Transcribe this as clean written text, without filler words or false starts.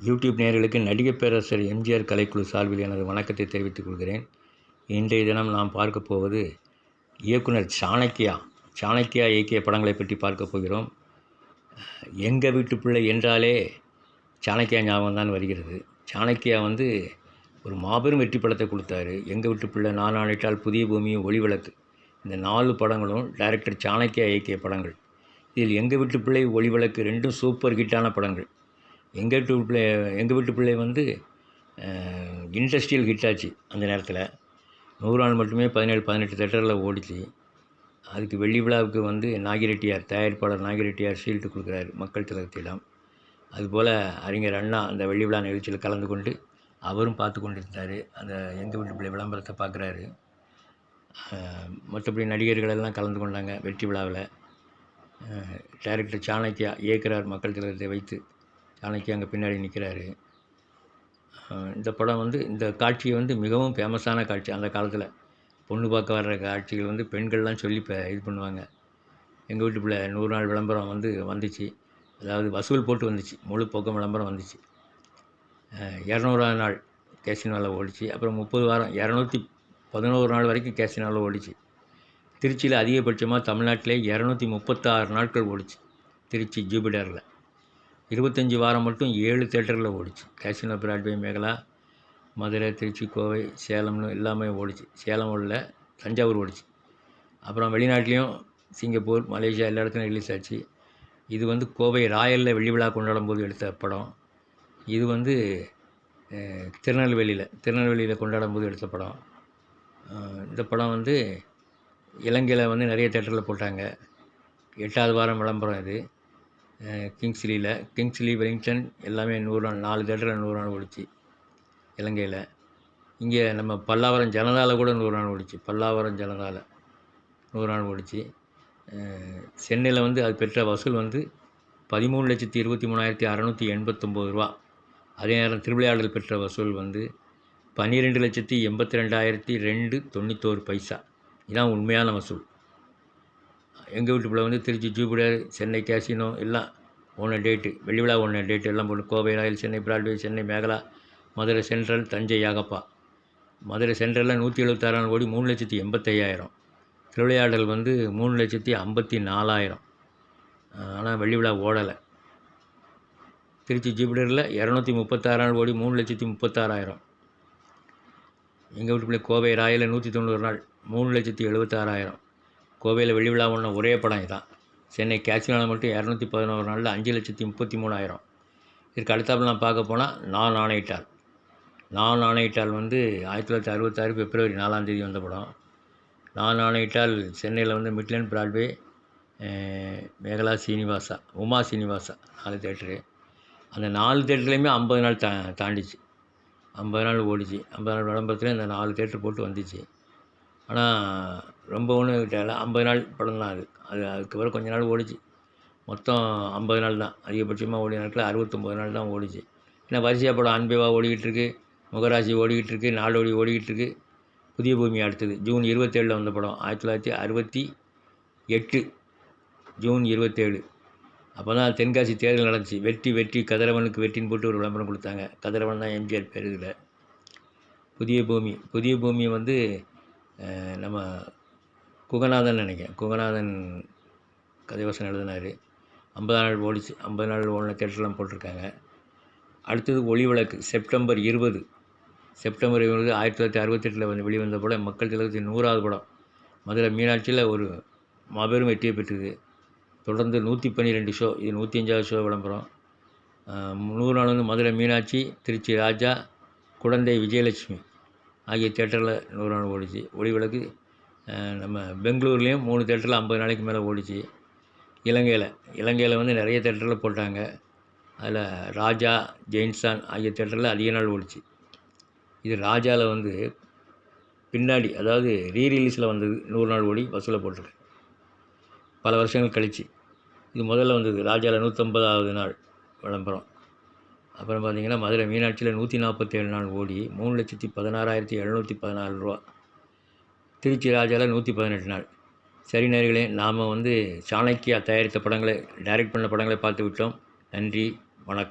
YouTube நேயர்களுக்கு நடிகர் பேரரசர் எம்ஜிஆர் கலைக்குழு சார்பில் எனது வணக்கத்தை தெரிவித்துக் கொள்கிறேன். இன்றைய தினம் நாம் பார்க்க போவது இயக்குனர் சாணக்கியா இயக்கிய படங்களை பற்றி பார்க்க போகிறோம். எங்கள் வீட்டு பிள்ளை என்றாலே சாணக்கியா ஞாபகம் தான் வருகிறது. சாணக்கியா ஒரு மாபெரும் வெற்றி படத்தை கொடுத்தாரு. எங்கள் வீட்டு பிள்ளை, நான் அழைத்தால், புதிய பூமி, ஒளிவிளக்கு, இந்த 4 படங்களும் டைரக்டர் சாணக்கியா இயக்கிய படங்கள். இதில் எங்கள் வீட்டு பிள்ளை, ஒளிவிளக்கு ரெண்டும் சூப்பர் ஹிட்டான படங்கள். எங்கள் வீட்டு பிள்ளை இண்டஸ்ட்ரியல் ஹிட் ஆச்சு. அந்த நேரத்தில் 100 நாள் மட்டுமே 17-18 தேட்டரில் ஓடிச்சு. அதுக்கு வெள்ளி விழாவுக்கு நாகிரெட்டியார், தயாரிப்பாளர் நாகிரெட்டியார் ஷீல்டு கொடுக்குறாரு மக்கள் திலகத்திடம். அதுபோல் அறிஞர் அண்ணா அந்த வெள்ளி விழா நிகழ்ச்சியில் கலந்து கொண்டு அவரும் பார்த்து கொண்டிருந்தார். அந்த எங்கள் வீட்டு பிள்ளை விளம்பரத்தை பார்க்குறாரு. மற்றபடி நடிகர்கள் எல்லாம் கலந்து கொண்டாங்க வெற்றி விழாவில். டைரக்டர் சாணக்கியா இயக்குறார் மக்கள் திலகத்தை வைத்து. சாணக்கியா அங்கே பின்னாடி நிற்கிறாரு. இந்த படம் இந்த காட்சி மிகவும் ஃபேமஸான காட்சி. அந்த காலத்தில் பொண்ணு பார்க்க வர்ற காட்சிகள் பெண்கள்லாம் சொல்லி இது பண்ணுவாங்க. எங்கள் வீட்டு பிள்ளை 100 நாள் விளம்பரம் வந்துச்சு. அதாவது வசூல் போட்டு வந்துச்சு. முழு பக்கம் விளம்பரம் வந்துச்சு. 200ஆவது நாள் கேசினோவில் ஓடிச்சு. அப்புறம் 30 வாரம் 211 நாள் வரைக்கும் கேசினோவில் ஓடிச்சு. திருச்சியில் அதிகபட்சமாக தமிழ்நாட்டிலே 236 நாட்கள் ஓடிச்சு. திருச்சி ஜூபிட்டரில் 25 வாரம் மட்டும் 7 தேட்டரில் ஓடிச்சு. கேசினோ, பிராட்வே, மேகலா, மதுரை, திருச்சி, கோவை, சேலம்னு எல்லாமே ஓடிச்சு. சேலம் ஓடல, தஞ்சாவூர் ஓடிச்சு. அப்புறம் வெளிநாட்டிலையும் சிங்கப்பூர், மலேசியா எல்லா இடத்துலையும் ரிலீஸ் ஆச்சு. இது கோவை ராயலில் வெள்ளி விழா கொண்டாடும் போது எடுத்த படம். இது திருநெல்வேலியில் கொண்டாடும் போது எடுத்த படம். இந்த படம் இலங்கையில் நிறைய தேட்டரில் போட்டாங்க. 8வது வாரம் விளம்பரம் இது. கிங்ஸ்லி, வெலிங்டன் எல்லாமே 100 நாள் 4 தேட்டரில் 100 நாள் ஓடிச்சு இலங்கையில். இங்கே நம்ம பல்லாவரம் ஜனதாவில் கூட 100 நாள் ஓடிச்சு. பல்லாவரம் ஜனதாவில் 100 நாள் ஓடிச்சு. சென்னையில் அது பெற்ற வசூல் 13,23,689 ரூபா. அதே நேரம் திருவிளையாடல் பெற்ற வசூல் 12,82,291 இதான் உண்மையான வசூல். எங்கள் வீட்டு பிள்ளை திருச்சி ஜூபிட்டர், சென்னை கேசினோ எல்லாம் ஓன டேட்டு, வெள்ளி விழா ஓன டேட்டு எல்லாம் போட்டு Kovai Royal, Chennai Broadway, Chennai Megala, Madurai Central, Thanjai Yagappa. Madurai சென்ட்ரலில் 176 நாள் ஓடி 3,85,000. திருவிளையாடல் 3,54,000. ஆனால் வெள்ளி விழா ஓடலை. திருச்சி ஜூபிட்டரில் 236 நாள் ஓடி 3,36,000. எங்கள் வீட்டு பிள்ளை கோவை ராயலில் 190 நாள் 3,76,000. கோவையில் வெள்ளி விழா ஒன்று ஒரே படம் இதான். சென்னை கேசினோவில் மட்டும் 211 நாளில் 5,33,000. இதற்கு அடுத்தாப்பில் நான் பார்க்க போனால் நான் ஆணையிட்டால் 1966 பிப்ரவரி 4ஆம் தேதி வந்த படம். நான் ஆணையிட்டால் சென்னையில் Midland, Broadway, Mekala, Uma Srinivasa 4 theatre. அந்த 4 தேட்டர்லேயுமே 50 நாள் தாண்டிச்சு. 50 நாள் ஓடிச்சு. 50 நாள் விளம்பரத்தில் இந்த 4 தேட்டர் போட்டு வந்துச்சு. ஆனால் ரொம்ப ஒன்றும் தேவை 50 நாள் படம் தான் அதுக்கப்புறம் கொஞ்ச நாள் ஓடிச்சு. மொத்தம் 50 நாள் தான். அதிகபட்சமாக ஓடிய நாட்கள் 69 நாள் தான் ஓடிச்சு. ஏன்னா வரிசையாக படம் அன்பேவா ஓடிக்கிட்டு இருக்குது, முகராசி ஓடிக்கிட்டு இருக்குது, நாடோடி ஓடிக்கிட்டு இருக்குது. புதிய பூமி அடுத்தது ஜூன் 27 வந்த படம். 1968 ஜூன் 27. அப்போ தான் தென்காசி தேர்தல் நடந்துச்சு. வெற்றி கதிரவனுக்கு வெற்றின்னு போட்டு ஒரு விளம்பரம் கொடுத்தாங்க. கதிரவன் தான் எம்ஜிஆர் பேர். இதில் புதிய பூமி நம்ம குகநாதன் நினைக்கிறேன். குகநாதன் கதைவசனம் எழுதினார். 50 நாள் ஓடிச்சு. 50 நாள் ஓடின தேட்டர்லாம் போட்டிருக்காங்க. அடுத்தது ஒளிவிளக்கு செப்டம்பர் 20 1968 வெளிவந்த படம். மக்கள் திலகத்தின் 100வது படம். மதுரை மீனாட்சியில் ஒரு மாபெரும் வெற்றியை பெற்றது. தொடர்ந்து 112 ஷோ. இது 105வது ஷோ விளம்பரம். 100 நாள் மதுரை மீனாட்சி, திருச்சி ராஜா, குழந்தை விஜயலட்சுமி ஆகிய தேட்டரில் 100 நாள் ஓடிச்சு. ஒளிவிளக்கு நம்ம பெங்களூர்லேயும் 3 தேட்டரில் 50 நாளைக்கு மேலே ஓடிச்சு. இலங்கையில் நிறைய தேட்டரில் போட்டாங்க. அதில் ராஜா, ஜெயின்சான் ஆகிய தேட்டரில் அதிக நாள் ஓடிச்சு. இது ராஜாவில் பின்னாடி, அதாவது ரீரிலீஸில் வந்தது. 100 நாள் ஓடி வசூலை போட்டிருக்கு பல வருஷங்கள் கழிச்சு. இது முதல்ல வந்தது ராஜாவில் 150வது நாள் விளம்பரம். அப்புறம் பார்த்திங்கன்னா மதுரை மீனாட்சியில் 147 நாள் ஓடி 3,16,714 ரூபா. திருச்சி ராஜாவில் 118 நாள். சரி நேயர்களே, நாம் சாணக்கியா தயாரித்த படங்களை, டைரக்ட் பண்ண படங்களை பார்த்து விட்டோம். நன்றி, வணக்கம்.